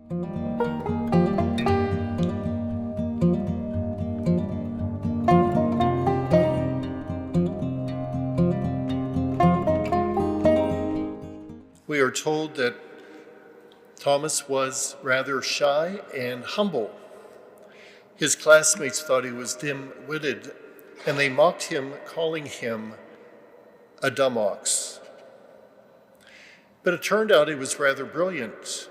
We are told that Thomas was rather shy and humble. His classmates thought he was dim-witted, and they mocked him, calling him a dumb ox. But it turned out he was rather brilliant.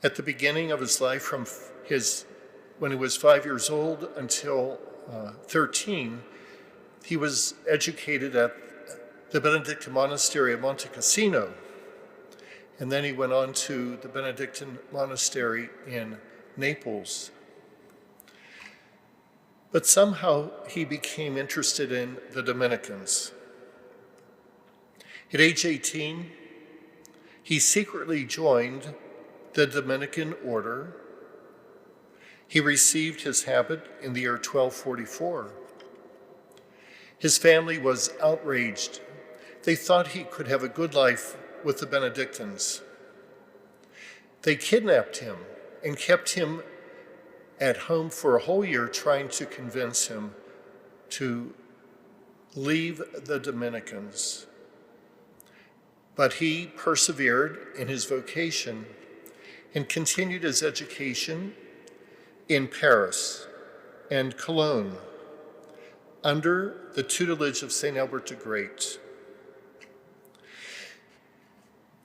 At the beginning of his life, when he was 5 years old until 13, he was educated at the Benedictine monastery of Monte Cassino, and then he went on to the Benedictine monastery in Naples. But somehow he became interested in the Dominicans. At age 18, he secretly joined the Dominican order. He received his habit in the year 1244. His family was outraged. They thought he could have a good life with the Benedictines. They kidnapped him and kept him at home for a whole year, trying to convince him to leave the Dominicans. But he persevered in his vocation and continued his education in Paris and Cologne under the tutelage of St. Albert the Great.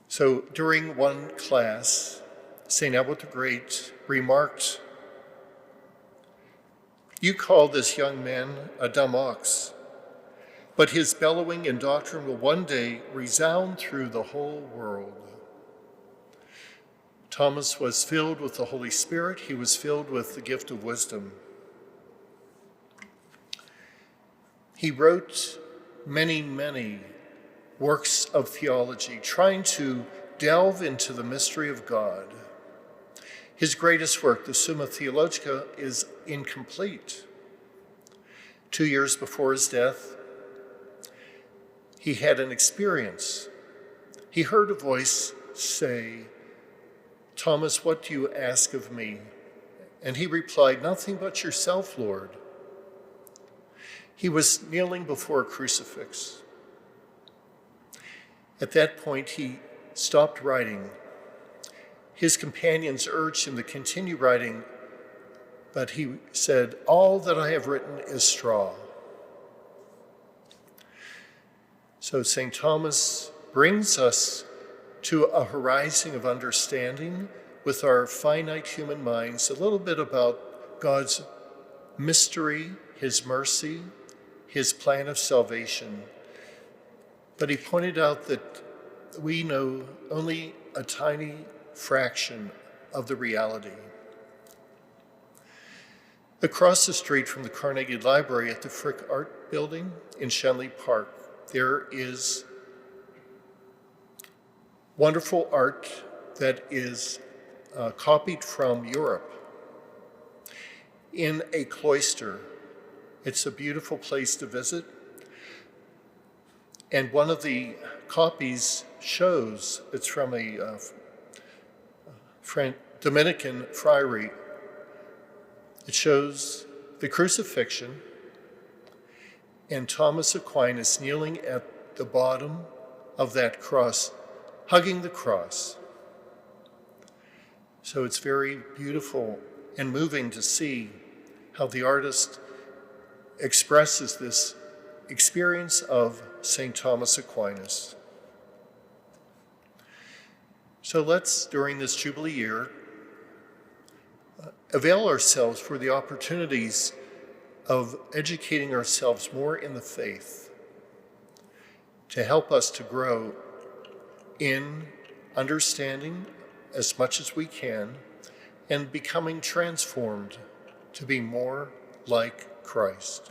So during one class, St. Albert the Great remarked, "You call this young man a dumb ox, but his bellowing and doctrine will one day resound through the whole world." Thomas was filled with the Holy Spirit. He was filled with the gift of wisdom. He wrote many works of theology, trying to delve into the mystery of God. His greatest work, the Summa Theologica, is incomplete. 2 years before his death, he had an experience. He heard a voice say, "Thomas, what do you ask of me?" And he replied, "Nothing but yourself, Lord." He was kneeling before a crucifix. At that point, he stopped writing. His companions urged him to continue writing, but he said, "All that I have written is straw." So St. Thomas brings us to a horizon of understanding with our finite human minds, a little bit about God's mystery, his mercy, his plan of salvation. But he pointed out that we know only a tiny fraction of the reality. Across the street from the Carnegie Library at the Frick Art Building in Shenley Park, there is wonderful art that is copied from Europe in a cloister. It's a beautiful place to visit. And one of the copies shows, it's from a Dominican friary. It shows the crucifixion and Thomas Aquinas kneeling at the bottom of that cross, hugging the cross. So it's very beautiful and moving to see how the artist expresses this experience of St. Thomas Aquinas. So let's, during this Jubilee year, avail ourselves for the opportunities of educating ourselves more in the faith to help us to grow in understanding as much as we can and becoming transformed to be more like Christ.